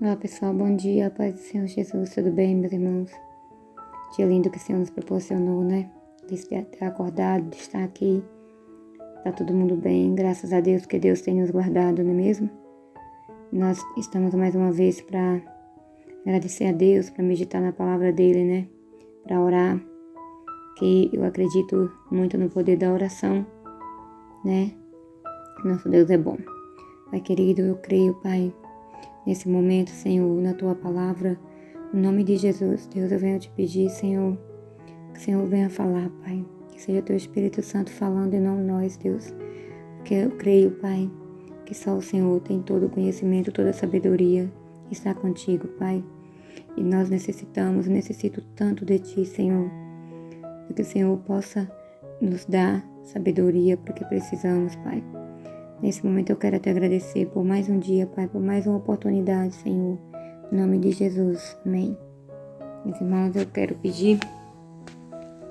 Olá pessoal, bom dia, paz do Senhor Jesus, tudo bem meus irmãos? Dia lindo que o Senhor nos proporcionou, né? De ter acordado, de estar aqui, tá todo mundo bem, graças a Deus que Deus tem nos guardado, não é mesmo? Nós estamos mais uma vez para agradecer a Deus, para meditar na palavra dele, né? Para orar, que eu acredito muito no poder da oração, né? Nosso Deus é bom. Pai querido, eu creio, Pai, nesse momento, Senhor, na Tua palavra, no nome de Jesus, Deus, eu venho te pedir, Senhor, que o Senhor venha falar, Pai, que seja Teu Espírito Santo falando e não nós, Deus, porque eu creio, Pai, que só o Senhor tem todo o conhecimento, toda a sabedoria, está contigo, Pai, e nós necessito tanto de Ti, Senhor, que o Senhor possa nos dar sabedoria, porque precisamos, Pai. Nesse momento eu quero te agradecer por mais um dia, Pai, por mais uma oportunidade, Senhor. Em nome de Jesus. Amém. Meus irmãos, eu quero pedir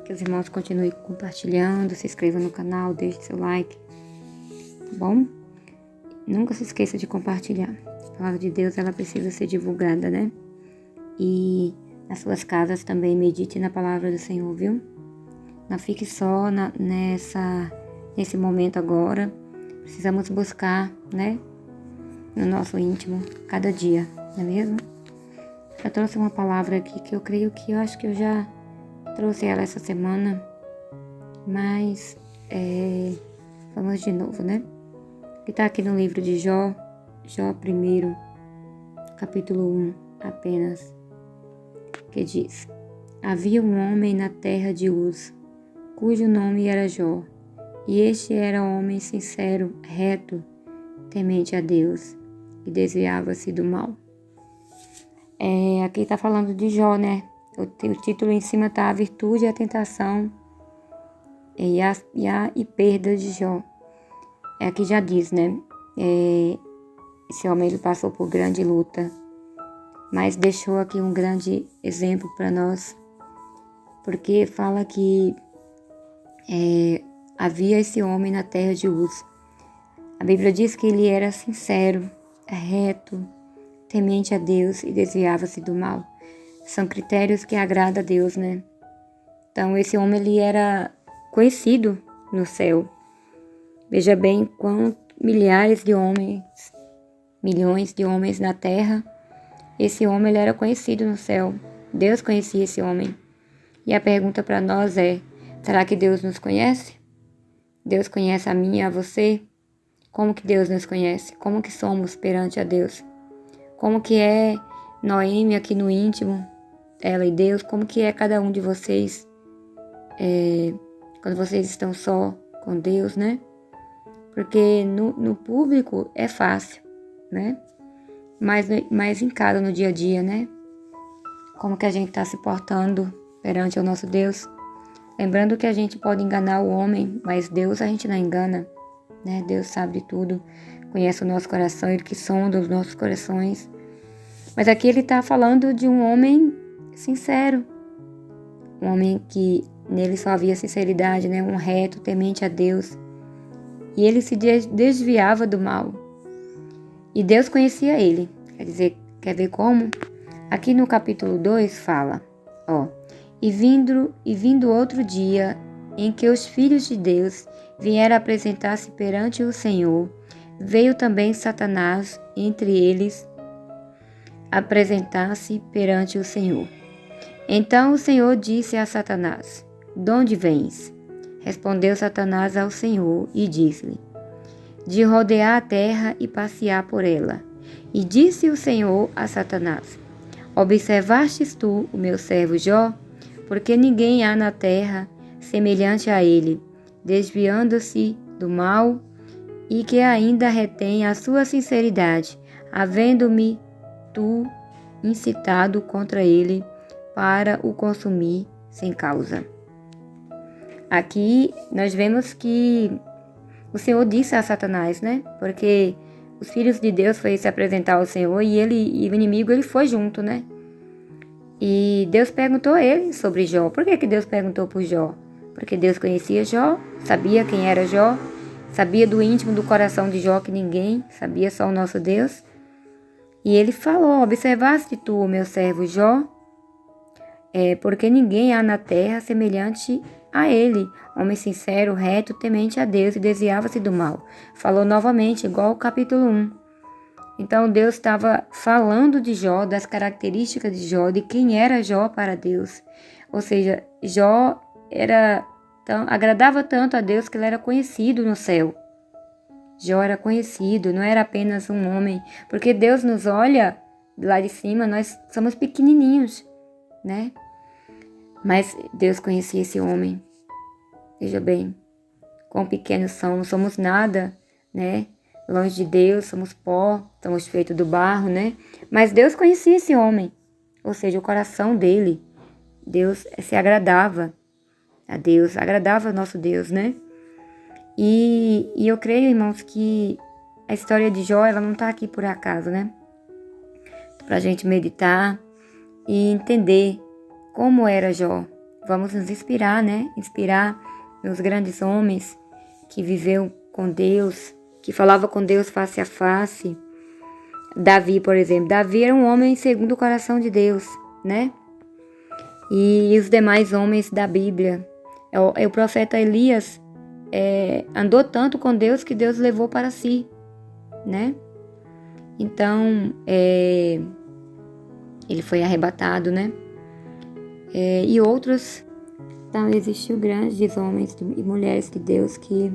que os irmãos continuem compartilhando, se inscrevam no canal, deixem seu like, tá bom? Nunca se esqueça de compartilhar. A palavra de Deus, ela precisa ser divulgada, né? E nas suas casas também medite na palavra do Senhor, viu? Não fique só nesse momento agora. Precisamos buscar, né, no nosso íntimo, cada dia, não é mesmo? Eu trouxe uma palavra aqui que eu acho que eu já trouxe ela essa semana, mas vamos de novo, né? Que está aqui no livro de Jó 1, capítulo 1, apenas, que diz: Havia um homem na terra de Uz, cujo nome era Jó. E este era homem sincero, reto, temente a Deus, e desviava-se do mal. Aqui está falando de Jó, né? O título em cima está A Virtude, a Tentação e Perda de Jó. Aqui já diz, né? Esse homem ele passou por grande luta, mas deixou aqui um grande exemplo para nós, porque fala que havia esse homem na terra de Uz. A Bíblia diz que ele era sincero, reto, temente a Deus e desviava-se do mal. São critérios que agradam a Deus, né? Então, esse homem ele era conhecido no céu. Veja bem quantos milhões de homens na terra, esse homem ele era conhecido no céu. Deus conhecia esse homem. E a pergunta para nós é: será que Deus nos conhece? Deus conhece a mim e a você? Como que Deus nos conhece? Como que somos perante a Deus? Como que é Noemi aqui no íntimo, ela e Deus? Como que é cada um de vocês quando vocês estão só com Deus, né? Porque no público é fácil, né? Mas em casa, no dia a dia, né? Como que a gente está se portando perante o nosso Deus? Lembrando que a gente pode enganar o homem, mas Deus a gente não engana, né? Deus sabe de tudo, conhece o nosso coração, Ele que sonda os nossos corações. Mas aqui ele está falando de um homem sincero, um homem que nele só havia sinceridade, né? Um reto, temente a Deus. E ele se desviava do mal. E Deus conhecia ele. Quer ver como? Aqui no capítulo 2 fala, E vindo outro dia, em que os filhos de Deus vieram apresentar-se perante o Senhor, veio também Satanás entre eles apresentar-se perante o Senhor. Então o Senhor disse a Satanás: "Donde vens?" Respondeu Satanás ao Senhor e disse-lhe: "De rodear a terra e passear por ela." E disse o Senhor a Satanás: "Observastes tu o meu servo Jó? Porque ninguém há na terra semelhante a ele, desviando-se do mal e que ainda retém a sua sinceridade, havendo-me tu incitado contra ele para o consumir sem causa." Aqui nós vemos que o Senhor disse a Satanás, né? Porque os filhos de Deus foram se apresentar ao Senhor e o inimigo ele foi junto, né? E Deus perguntou a ele sobre Jó. Por que Deus perguntou por Jó? Porque Deus conhecia Jó, sabia quem era Jó, sabia do íntimo do coração de Jó que ninguém sabia, só o nosso Deus. E ele falou: observaste tu o meu servo Jó? Porque ninguém há na terra semelhante a ele, homem sincero, reto, temente a Deus e desviava-se do mal. Falou novamente, igual ao capítulo 1. Então Deus estava falando de Jó, das características de Jó, de quem era Jó para Deus. Ou seja, Jó agradava tanto a Deus que ele era conhecido no céu. Jó era conhecido, não era apenas um homem, porque Deus nos olha lá de cima, nós somos pequenininhos, né? Mas Deus conhecia esse homem. Veja bem, quão pequenos somos nada, né? Longe de Deus, somos pó, somos feitos do barro, né? Mas Deus conhecia esse homem, ou seja, o coração dele. Deus se agradava a Deus, agradava ao nosso Deus, né? E eu creio, irmãos, que a história de Jó, ela não está aqui por acaso, né? Pra gente meditar e entender como era Jó. Vamos nos inspirar, né? Inspirar nos grandes homens que viveu com Deus, que falava com Deus face a face. Davi, por exemplo. Davi era um homem segundo o coração de Deus, né? E os demais homens da Bíblia. O profeta Elias andou tanto com Deus que Deus levou para si, né? Então, ele foi arrebatado, né? E outros. Então, existiu grandes homens e mulheres de Deus que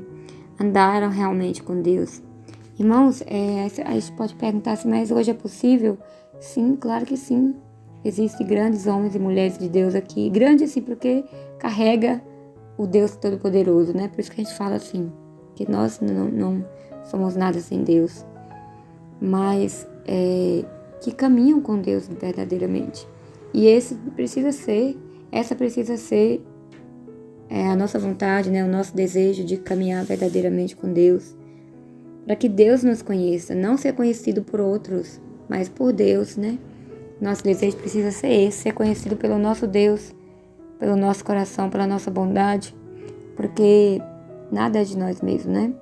andaram realmente com Deus. Irmãos, a gente pode perguntar se mas hoje é possível? Sim, claro que sim. Existem grandes homens e mulheres de Deus aqui. Grande assim porque carrega o Deus Todo-Poderoso, né? Por isso que a gente fala assim, que nós não somos nada sem Deus. Mas que caminham com Deus verdadeiramente. E essa precisa ser a nossa vontade, né? O nosso desejo de caminhar verdadeiramente com Deus. Para que Deus nos conheça, não ser conhecido por outros, mas por Deus, né? Nosso desejo precisa ser esse, ser conhecido pelo nosso Deus, pelo nosso coração, pela nossa bondade, porque nada é de nós mesmos, né?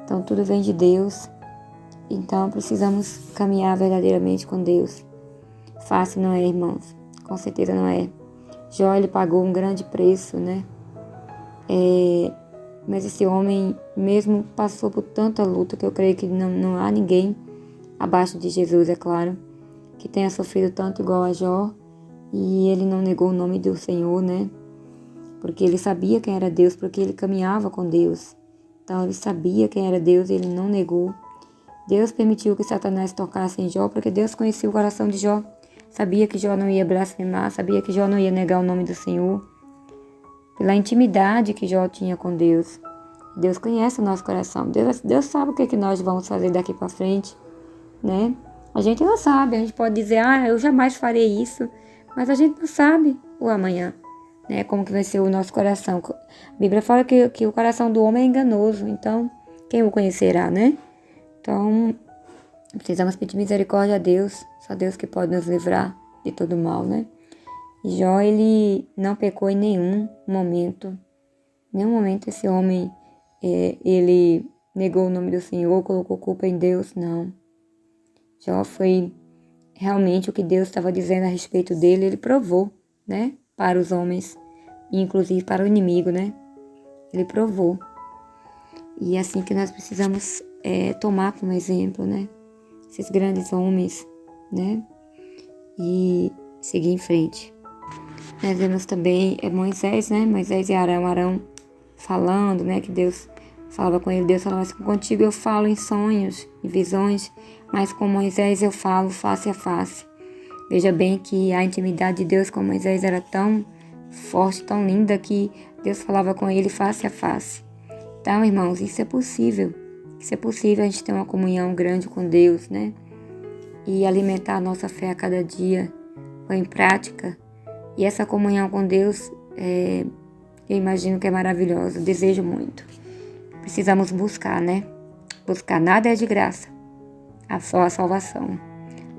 Então tudo vem de Deus, então precisamos caminhar verdadeiramente com Deus. Fácil não é, irmãos, com certeza não é. Jó, ele pagou um grande preço, né? Mas esse homem mesmo passou por tanta luta que eu creio que não há ninguém abaixo de Jesus, é claro, que tenha sofrido tanto igual a Jó, e ele não negou o nome do Senhor, né? Porque ele sabia quem era Deus, porque ele caminhava com Deus. Então ele sabia quem era Deus e ele não negou. Deus permitiu que Satanás tocasse em Jó, porque Deus conhecia o coração de Jó. Sabia que Jó não ia blasfemar, sabia que Jó não ia negar o nome do Senhor. Pela intimidade que Jó tinha com Deus. Deus conhece o nosso coração. Deus sabe o que nós vamos fazer daqui para frente, né? A gente não sabe, a gente pode dizer, eu jamais farei isso, mas a gente não sabe o amanhã, né? Como que vai ser o nosso coração. A Bíblia fala que o coração do homem é enganoso, então quem o conhecerá, né? Então, precisamos pedir misericórdia a Deus, só Deus que pode nos livrar de todo mal, né? E Jó, ele não pecou em nenhum momento esse homem, ele negou o nome do Senhor, colocou culpa em Deus, não. Jó foi realmente o que Deus estava dizendo a respeito dele, ele provou, né? Para os homens, e inclusive para o inimigo, né? Ele provou. E é assim que nós precisamos tomar como exemplo, né? Esses grandes homens, né? E seguir em frente. Nós vemos também Moisés, né? Moisés e Arão falando, né? Que Deus falava com ele. Deus falava assim, contigo eu falo em sonhos e visões, mas com Moisés eu falo face a face. Veja bem que a intimidade de Deus com Moisés era tão forte, tão linda, que Deus falava com ele face a face. Então, irmãos, isso é possível. Isso é possível a gente ter uma comunhão grande com Deus, né? E alimentar a nossa fé a cada dia, pôr em prática. E essa comunhão com Deus, eu imagino que é maravilhosa. Eu desejo muito. Precisamos buscar, né? Buscar nada é de graça. Só a salvação.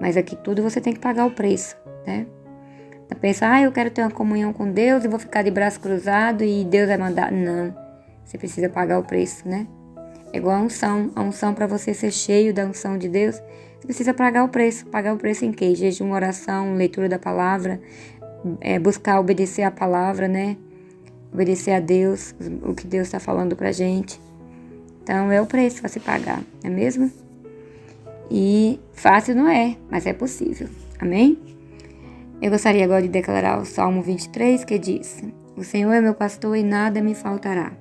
Mas aqui tudo você tem que pagar o preço, né? Não pensa, eu quero ter uma comunhão com Deus e vou ficar de braço cruzado e Deus vai mandar. Não. Você precisa pagar o preço, né? É igual a unção. A unção, para você ser cheio da unção de Deus, Você precisa pagar o preço. Pagar o preço em quê? Jejum, oração, leitura da palavra, buscar obedecer a palavra, né? Obedecer a Deus, o que Deus está falando pra gente. Então é o preço a se pagar, não é mesmo? E fácil não é, mas é possível. Amém? Eu gostaria agora de declarar o Salmo 23, que diz: O Senhor é meu pastor e nada me faltará.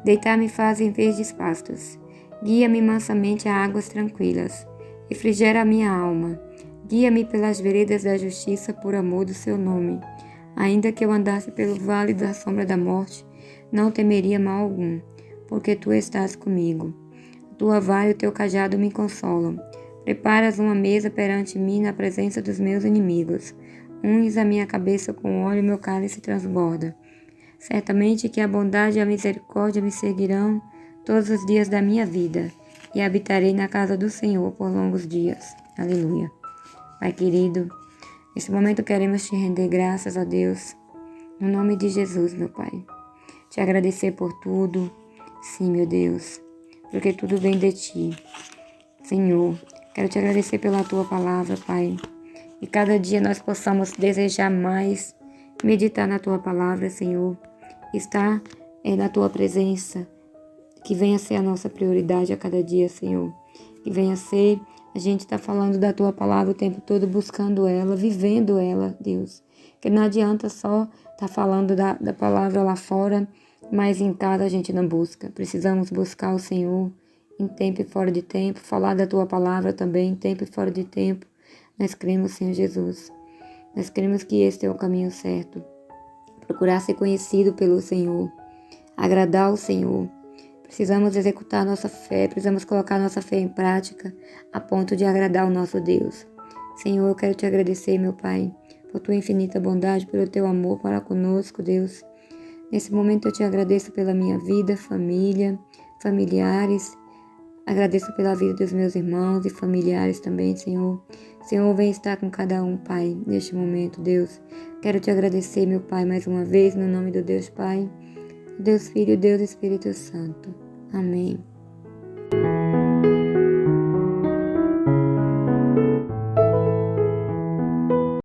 Deitar-me faz em verdes pastos. Guia-me mansamente a águas tranquilas. Refrigera a minha alma. Guia-me pelas veredas da justiça por amor do seu nome. Ainda que eu andasse pelo vale da sombra da morte, não temeria mal algum, porque tu estás comigo. A tua vara e o teu cajado me consolam. Preparas uma mesa perante mim na presença dos meus inimigos. Unges a minha cabeça com óleo e meu cálice transborda. Certamente que a bondade e a misericórdia me seguirão todos os dias da minha vida, e habitarei na casa do Senhor por longos dias. Aleluia. Pai querido, nesse momento queremos te render graças a Deus, no nome de Jesus, meu Pai. Te agradecer por tudo, sim, meu Deus, porque tudo vem de ti. Senhor, quero te agradecer pela tua palavra, Pai. E cada dia nós possamos desejar mais meditar na tua palavra, Senhor. Estar na tua presença. Que venha ser a nossa prioridade a cada dia, Senhor. Que venha ser a gente estar falando da tua palavra o tempo todo, buscando ela, vivendo ela, Deus. Que não adianta só estar falando da palavra lá fora, mas em casa a gente não busca. Precisamos buscar o Senhor em tempo e fora de tempo, falar da tua palavra também em tempo e fora de tempo. Nós cremos, Senhor Jesus. Nós cremos que este é o caminho certo. Procurar ser conhecido pelo Senhor. Agradar o Senhor. Precisamos executar nossa fé, precisamos colocar nossa fé em prática a ponto de agradar o nosso Deus. Senhor, eu quero te agradecer, meu Pai, por tua infinita bondade, pelo teu amor para conosco, Deus. Nesse momento eu te agradeço pela minha vida, família, familiares. Agradeço pela vida dos meus irmãos e familiares também, Senhor. Senhor, vem estar com cada um, Pai, neste momento, Deus. Quero te agradecer, meu Pai, mais uma vez, no nome do Deus Pai, Deus Filho, Deus Espírito Santo. Amém.